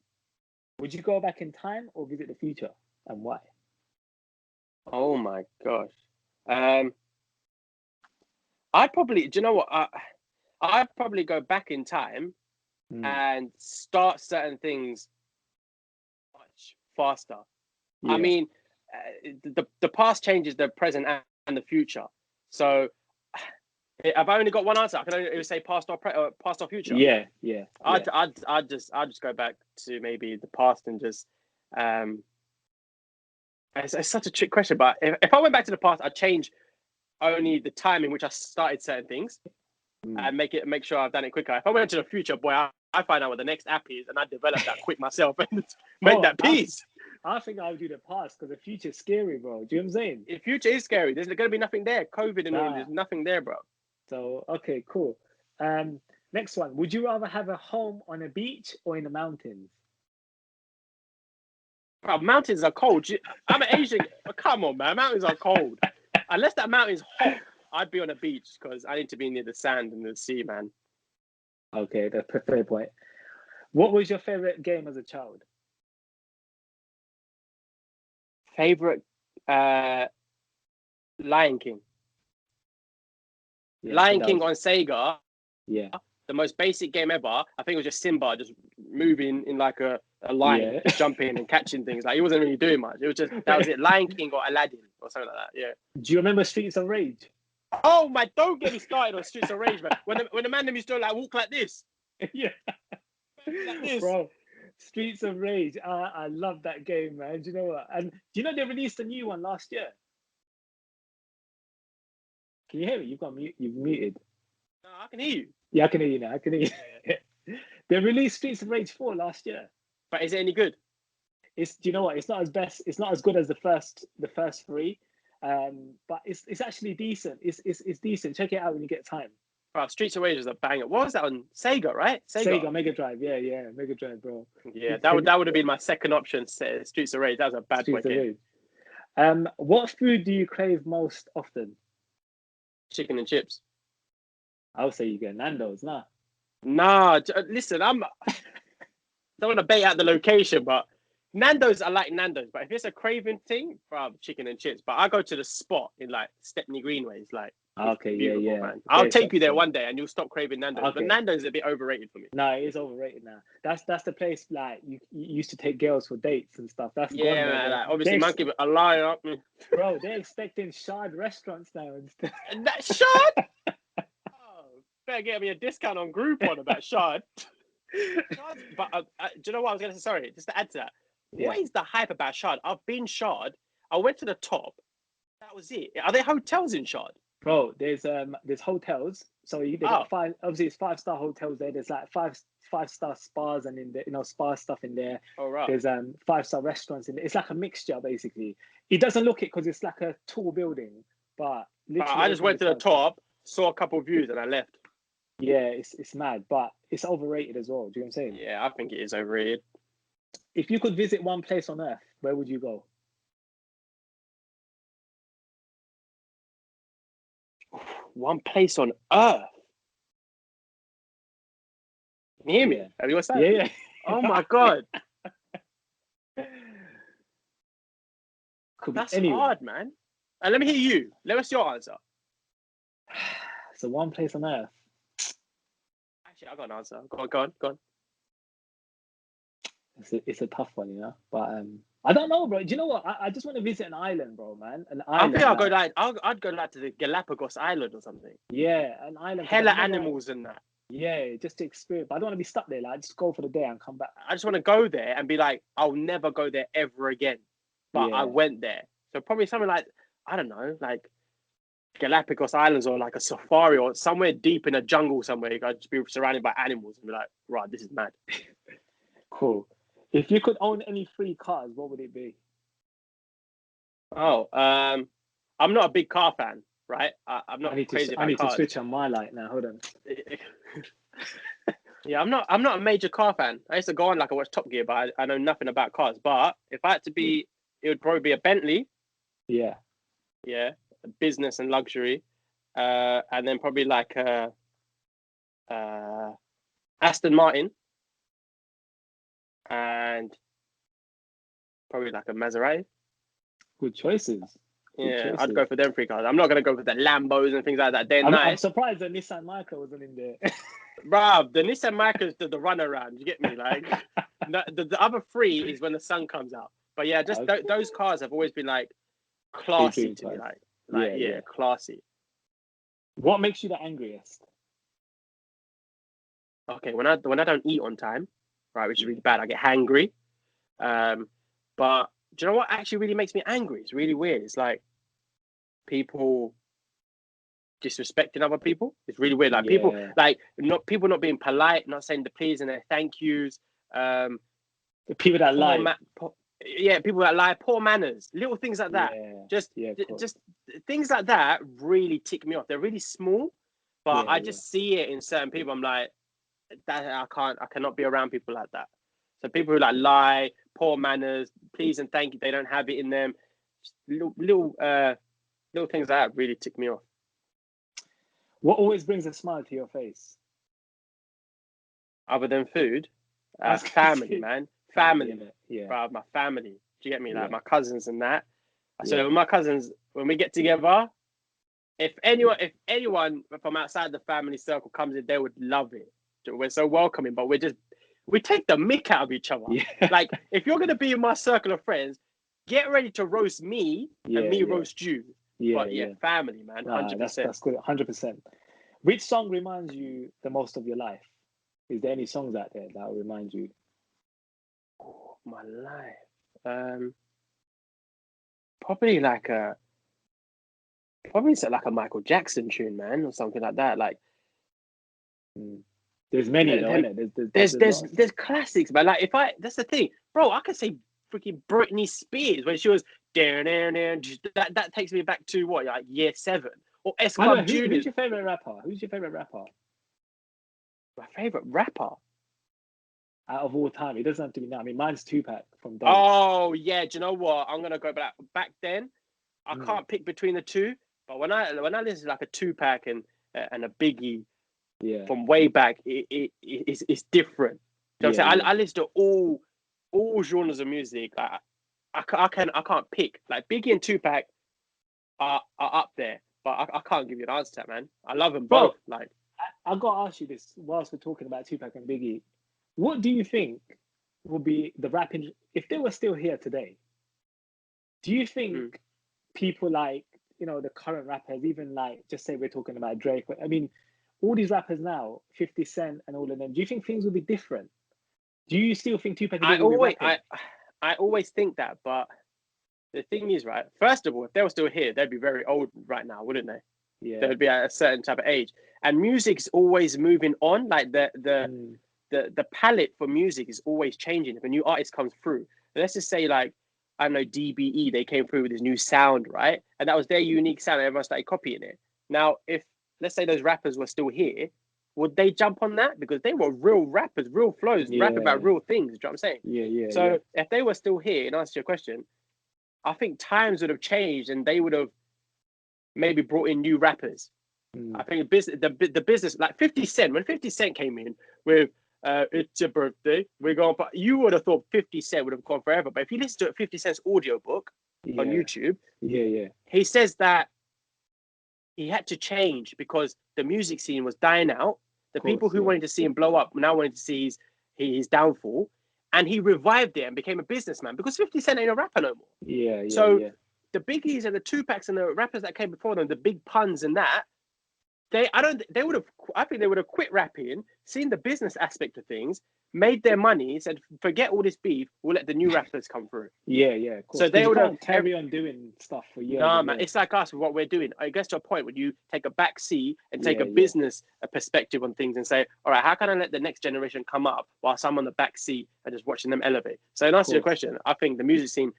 would you go back in time or visit the future, and why? Oh my gosh. I'd probably, do you know what? I'd probably go back in time and start certain things much faster. I mean, the past changes the present and the future. So I've only got one answer. I can only say past or future. Yeah. I'd just go back to maybe the past and just It's such a trick question, but if I went back to the past, I'd change only the time in which I started certain things and make sure I've done it quicker. If I went to the future, boy, I find out what the next app is and I develop that quick myself and make that piece. I think I'll do the past because the future's scary, bro. Do you know what I'm saying? The future is scary. There's going to be nothing there. COVID and all, there's nothing there, bro. So, okay, cool. Next one. Would you rather have a home on a beach or in the mountains? Bro, mountains are cold. I'm an Asian. Come on, man. Mountains are cold. Unless that mountain's hot, I'd be on a beach because I need to be near the sand and the sea, man. Okay, that's a fair point. What was your favorite game as a child? Favorite Lion King. Yeah, Lion King on Sega. Yeah. The most basic game ever. I think it was just Simba just moving in like a line, just jumping and catching things. Like he wasn't really doing much. It was just that was it. Lion King or Aladdin or something like that. Yeah. Do you remember Streets of Rage? Oh my! Don't get me started on Streets of Rage, man. When the man used to like walk like this. Yeah. Like this. Bro, Streets of Rage. I love that game, man. Do you know what? And do you know they released a new one last year? Can you hear me? You've muted. No, I can hear you. Yeah, I can hear you now. I can hear you. They released Streets of Rage 4 last year. But is it any good? Do you know what? It's not as good as the first three. But it's actually decent. It's decent. Check it out when you get time. Bro, Streets of Rage is a banger. What was that on Sega, right? Sega Mega Drive. Yeah, Mega Drive, bro. Yeah, that would have been my second option. Streets of Rage. That was a bad point game. What food do you crave most often? Chicken and chips. I would say you get Nando's, nah. Nah, listen, don't want to bait out the location, but Nando's, I like Nando's. But if it's a craving thing, bro, chicken and chips. But I go to the spot in like Stepney Greenways, like. Okay, yeah. Man. I'll take you there one day, and you'll stop craving Nando's. Okay. But Nando's is a bit overrated for me. No, it is overrated now. That's the place like you used to take girls for dates and stuff. That's yeah, man. Like, obviously, man, keep a line up. Bro, they're expecting Shard restaurants now instead. And that Shard? Oh, better get me a discount on Groupon about Shard. But do you know what I was going to say? Sorry, just to add to that. Yeah. What is the hype about Shard? I've been Shard. I went to the top. That was it. Are there hotels in Shard? Bro, there's hotels. So they got five. Obviously, it's 5-star hotels there. There's like five-star spas and in the spa stuff in there. Oh right. There's 5-star restaurants in there. It's like a mixture basically. It doesn't look it because it's like a tall building, but literally I just went to the top, saw a couple of views, and I left. Yeah, it's mad, but it's overrated as well. Do you know what I'm saying? Yeah, I think it is overrated. If you could visit one place on Earth, where would you go? One place on Earth. Can you hear me? Have you got that? Yeah. Oh my god. That's hard, man. And let me hear you. Let us your answer. So one place on Earth. Actually, I got an answer. Go on. It's a tough one, you know. But I don't know, bro. Do you know what? I just want to visit an island, bro, man. An island. I think I'd go to the Galapagos Island or something. Yeah, an island. Hella animals and that. Yeah, just to experience. But I don't want to be stuck there. Like, just go for the day and come back. I just want to go there and be like, I'll never go there ever again. But I went there. So probably something like, I don't know, like Galapagos Islands or like a safari or somewhere deep in a jungle somewhere. You got to be surrounded by animals and be like, right, this is mad. Cool. If you could own any 3 cars, what would it be? Oh, I'm not a big car fan, right? I'm not crazy about cars. I need to switch on my light now. Hold on. Yeah, I'm not a major car fan. I used to go on like I watch Top Gear, but I know nothing about cars. But if I had to be, it would probably be a Bentley. Yeah. Yeah, business and luxury, and then probably like Aston Martin. And probably like a Maserati. Good choices. I'd go for them 3 cars. I'm not going to go for the Lambos and things like that. They're nice. I'm surprised the Nissan Micra wasn't in there. Bruh, the Nissan Micra is the runaround. You get me? Like the other 3 is when the sun comes out. But yeah, just those cars have always been like classy to me. Like classy. What makes you the angriest? Okay, when I don't eat on time, right, which is really bad. I get hangry. But do you know what actually really makes me angry? It's really weird. It's like people disrespecting other people. It's really weird. Like people, like people not being polite, not saying the please and their thank yous. The people that lie. People that lie, poor manners, little things like that. Just things like that really tick me off. They're really small, but I just see it in certain people. I'm like, that I cannot be around people like that. So people who like lie, poor manners, please and thank you, they don't have it in them. Little things like that really tick me off. What always brings a smile to your face? Other than food, family, man. Family, bro, my family. Do you get me? Like my cousins and that. So with my cousins, when we get together, if anyone from outside the family circle comes in, they would love it. We're so welcoming, but we take the mick out of each other. Like if you're gonna be in my circle of friends, get ready to roast me and me roast you. Family, man, 100%. That's good, 100%. Which song reminds you the most of your life? Is there any songs out there that remind you? Oh, my life. Probably like a Michael Jackson tune, man, or something like that. Like, there's many though, isn't it? There's classics, but like that's the thing, bro. I could say freaking Britney Spears when she was that takes me back to what, like year 7 or S Club Junior. Who's your favorite rapper? My favorite rapper out of all time. It doesn't have to be now. I mean, mine's Tupac from Dave. Oh yeah, do you know what? I'm gonna go back then. I can't pick between the two, but when I listen to like a Tupac and a Biggie, from way back, it's different. You know what I'm saying? I listen to all genres of music. Like I can't pick. Like Biggie and Tupac are up there, but I can't give you an answer to that, man. I love them both. Like I got to ask you this whilst we're talking about Tupac and Biggie. What do you think will be the rap industry if they were still here today? Do you think people like, the current rappers, even like, just say we're talking about Drake, I mean, all these rappers now, 50 Cent and all of them, do you think things will be different? Do you still think Tupac and Biggie will be rapping? I always think that, but the thing is, right, first of all, if they were still here, they'd be very old right now, wouldn't they? They would be at a certain type of age. And music's always moving on. Like the palette for music is always changing. If a new artist comes through, let's just say like, I don't know, DBE, they came through with this new sound, right? And that was their unique sound, and everyone started copying it. Now, if, let's say those rappers were still here, would they jump on that? Because they were real rappers, real flows, rap about real things, do you know what I'm saying? So if they were still here, in answer to your question, I think times would have changed and they would have maybe brought in new rappers. I think the business, like 50 Cent, when 50 Cent came in with it's your birthday, we're going, but you would have thought 50 Cent would have gone forever. But if you listen to 50 Cent's audiobook on YouTube, he says that he had to change because the music scene was dying out. The people who wanted to see him blow up now wanted to see his downfall. And he revived it and became a businessman because 50 Cent ain't a rapper no more. So the Biggies and the Tupacs and the rappers that came before them, the big puns and that, I think they would have quit rapping, seen the business aspect of things, made their money, said, forget all this beef, we'll let the new rappers come through. Of course. So they would have carry on doing stuff for years. No, man, it's like us with what we're doing. I guess to a point when you take a back seat and take a business perspective on things and say, all right, how can I let the next generation come up whilst I'm on the back seat and just watching them elevate? So in answer to your question, I think the music scene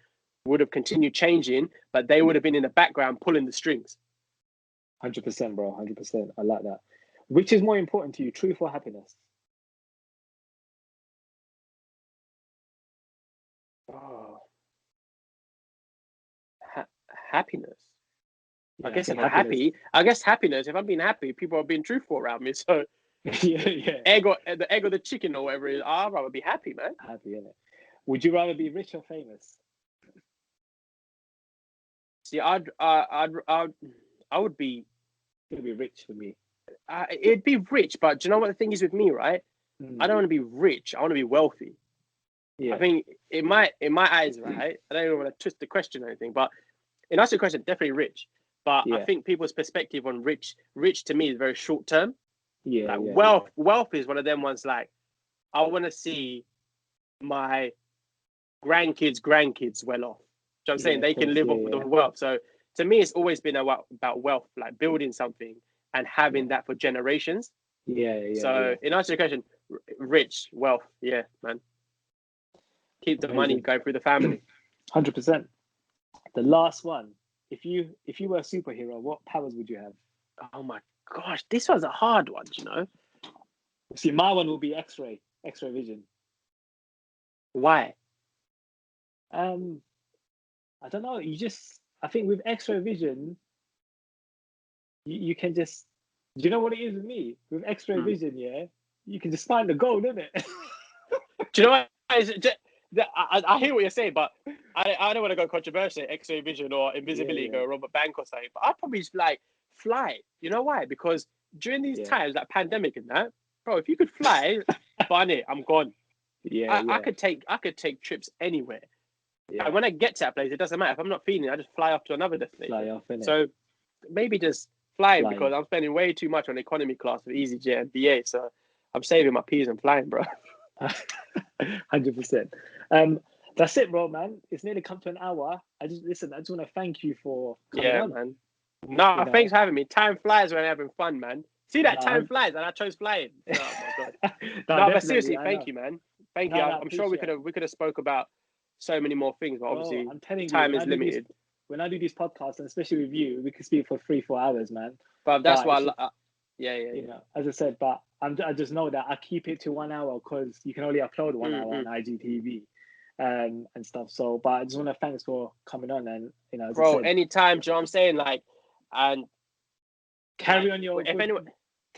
would have continued changing, but they would have been in the background pulling the strings. 100%, bro. 100%. I like that. Which is more important to you, truth or happiness? Oh, happiness. I guess if I'm happy, if I'm being happy, people are being truthful around me. So egg or the chicken or whatever it is, I'd rather be happy, man. Happy, innit? Would you rather be rich or famous? See, would be. It'd be rich for me. It'd be rich, but do you know what the thing is with me, right? I don't want to be rich. I want to be wealthy. I think in my eyes, right? I don't even want to twist the question or anything, but in answer to the question, definitely rich. But I think people's perspective on rich to me is very short term. Wealth is one of them ones. Like, I want to see my grandkids well off. Do you know what I'm saying? They can live off of the wealth. So to me, it's always been about wealth, like building something and having that for generations. So in answer to your question, rich, wealth, man. Keep the money going through the family. 100%. The last one. If you were a superhero, what powers would you have? Oh my gosh, this was a hard one, you know. See, my one will be X-ray vision. Why? I don't know. I think with X-ray vision, you can just. Do you know what it is with me? With X-ray vision, you can just find the gold, isn't it? Do you know what? I hear what you're saying, but I don't want to go controversial, X-ray vision or invisibility, go Robert Bank or something. But I'd probably just like fly. You know why? Because during these times, like pandemic and that, bro, if you could fly, funny, I'm gone. I could take trips anywhere. And when I get to that place, it doesn't matter. If I'm not feeling it, I just fly off to another destination. Fly off, innit? So maybe just flying because I'm spending way too much on economy class with EasyJet and BA. So I'm saving my P's and flying, bro. 100%. That's it, bro, man. It's nearly come to an hour. I just want to thank you for coming on. Man. No, thanks for having me. Time flies when having fun, man. See that time flies, and I chose flying. Oh my god. No, but seriously, thank you, man. Thank you. I'm sure we could have spoke about so many more things, but obviously I'm telling time is limited. When I do these podcasts, and especially with you, we can speak for 3-4 hours, man. But that's why you know, as I said, but I just know that I keep it to 1 hour because you can only upload 1 hour on IGTV and stuff. So, but I just want to thanks for coming on and bro, anytime. Do you know what I'm saying? Like, and carry on your. And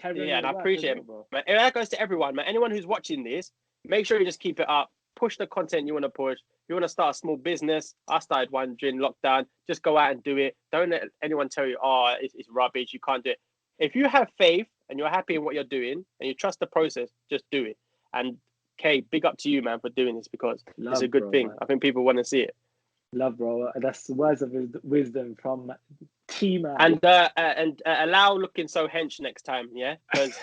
I appreciate it, bro. Man, that goes to everyone, man. Anyone who's watching this, make sure you just keep it up. Push the content you want to push. You want to start a small business. I started one during lockdown. Just go out and do it. Don't let anyone tell you, oh, it's rubbish. You can't do it. If you have faith and you're happy in what you're doing and you trust the process, just do it. And Kay, big up to you, man, for doing this because it's a good thing. Man. I think people want to see it. Love, bro. That's the words of wisdom from Teeman. And allow looking so hench next time, yeah? Because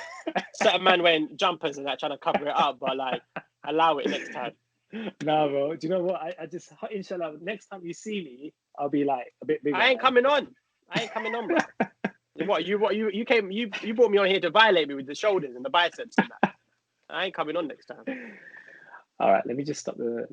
certain man wearing jumpers and that trying to cover it up, but like allow it next time. Nah, bro. Do you know what? I just inshallah next time you see me, I'll be like a bit bigger. I ain't coming on, bro. You brought me on here to violate me with the shoulders and the biceps and that. I ain't coming on next time. All right, let me just stop the